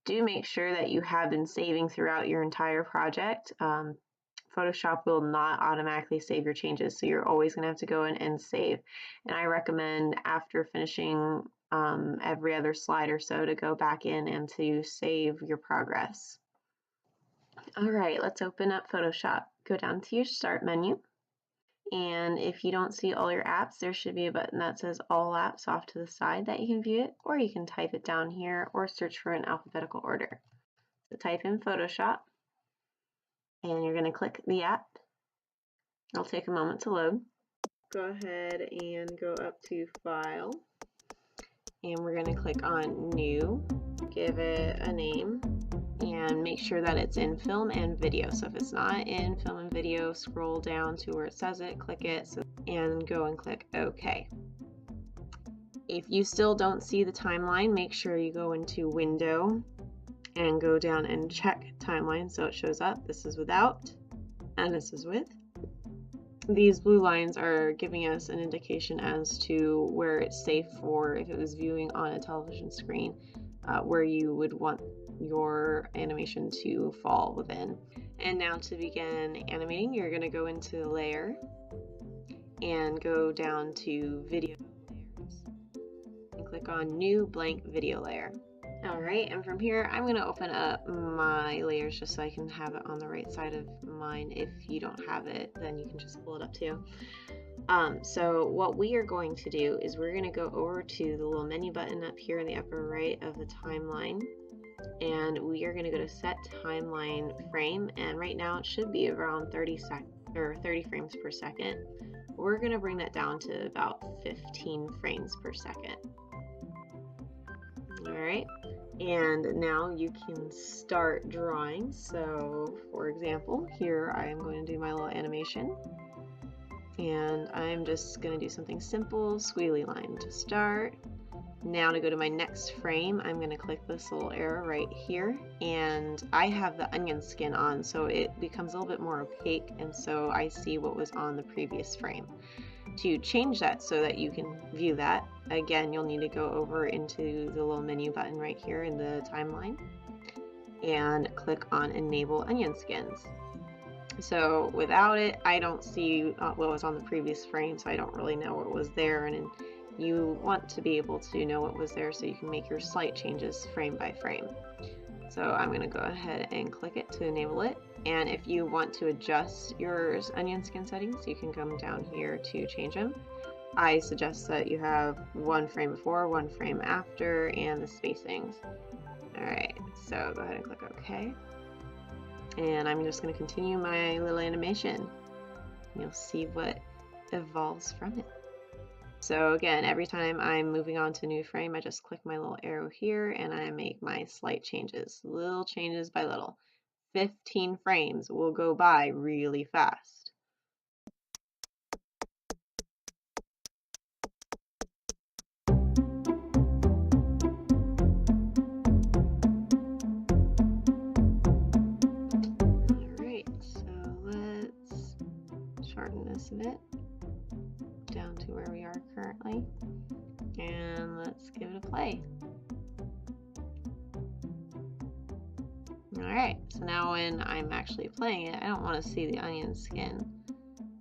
do make sure that you have been saving throughout your entire project. Photoshop will not automatically save your changes, so you're always going to have to go in and save. And I recommend after finishing every other slide or so to go back in and to save your progress. All right, let's open up Photoshop. Go down to your Start menu. And if you don't see all your apps, there should be a button that says All Apps off to the side that you can view it, or you can type it down here or search for an alphabetical order. So type in Photoshop, and you're going to click the app. It'll take a moment to load. Go ahead and go up to File, and we're going to click on New, give it a name, and make sure that it's in film and video. So if it's not in film and video, scroll down to where it says it, click it, and go and click OK. If you still don't see the timeline, make sure you go into Window and go down and check timeline so it shows up. This is without and this is with. These blue lines are giving us an indication as to where it's safe for if it was viewing on a television screen, where you would want your animation to fall within. And now to begin animating, you're going to go into Layer and go down to Video Layers and click on New Blank Video Layer. Alright, and from here I'm going to open up my layers just so I can have it on the right side of mine. If you don't have it, then you can just pull it up too. So what we are going to do is we're going to go over to the little menu button up here in the upper right of the timeline, and we are going to go to Set Timeline Frame, and right now it should be around 30 frames per second. We're going to bring that down to about 15 frames per second. Alright, and now you can start drawing. So for example, here I am going to do my little animation, and I'm just going to do something simple, squiggly line to start. Now to go to my next frame, I'm going to click this little arrow right here, and I have the onion skin on, so it becomes a little bit more opaque, and so I see what was on the previous frame. To change that so that you can view that, again, you'll need to go over into the little menu button right here in the timeline and click on Enable Onion Skins. So without it, I don't see what was on the previous frame, so I don't really know what was there, and you want to be able to know what was there so you can make your slight changes frame by frame. So I'm going to go ahead and click it to enable it. And if you want to adjust your onion skin settings, you can come down here to change them. I suggest that you have one frame before, one frame after, and the spacings. Alright, so go ahead and click OK. And I'm just going to continue my little animation. You'll see what evolves from it. So again, every time I'm moving on to a new frame, I just click my little arrow here and I make my slight changes, little changes by little. 15 frames will go by really fast. Alright, so let's shorten this a bit down to where we are currently, and let's give it a play. Alright, so now when I'm actually playing it, I don't want to see the onion skin.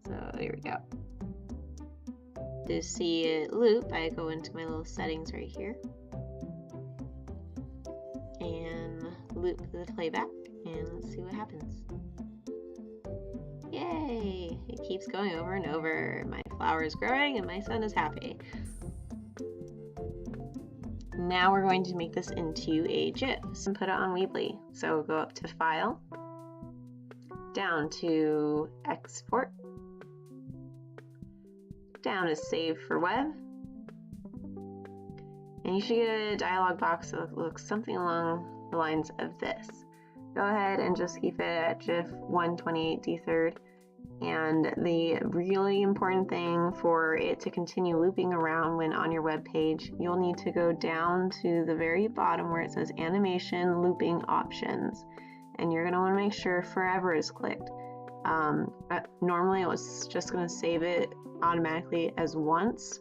So there we go. To see it loop, I go into my little settings right here and loop the playback, and let's see what happens. Yay! It keeps going over and over. My flower is growing and my son is happy. Now we're going to make this into a GIF and put it on Weebly. So go up to File, down to Export, down to Save for Web, and you should get a dialog box that looks something along the lines of this. Go ahead and just keep it at GIF 128 D3rd. And the really important thing for it to continue looping around when on your web page, you'll need to go down to the very bottom where it says Animation Looping Options, and you're going to want to make sure Forever is clicked. Normally it was just going to save it automatically as once,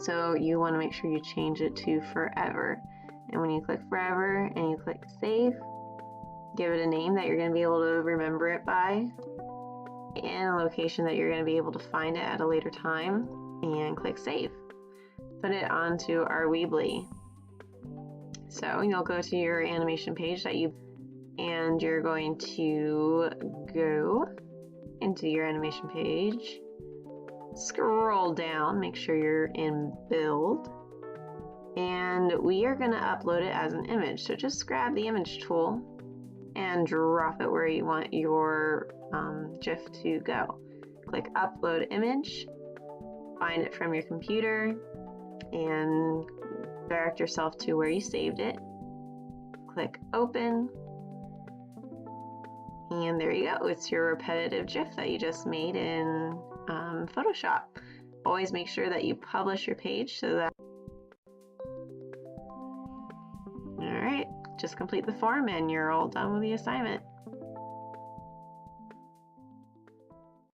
so you want to make sure you change it to Forever. And when you click forever and you click save, give it a name that you're going to be able to remember it by and a location that you're going to be able to find it at a later time, and click save. Put it onto our Weebly. So you'll go to your animation page and you're going to go into your animation page, scroll down, make sure you're in build, and we are going to upload it as an image. So just grab the image tool and drop it where you want your GIF to go. Click upload image, find it from your computer, and direct yourself to where you saved it. Click open, and there you go. It's your repetitive GIF that you just made in Photoshop. Always make sure that you publish your page so that... Alright, just complete the form and you're all done with the assignment.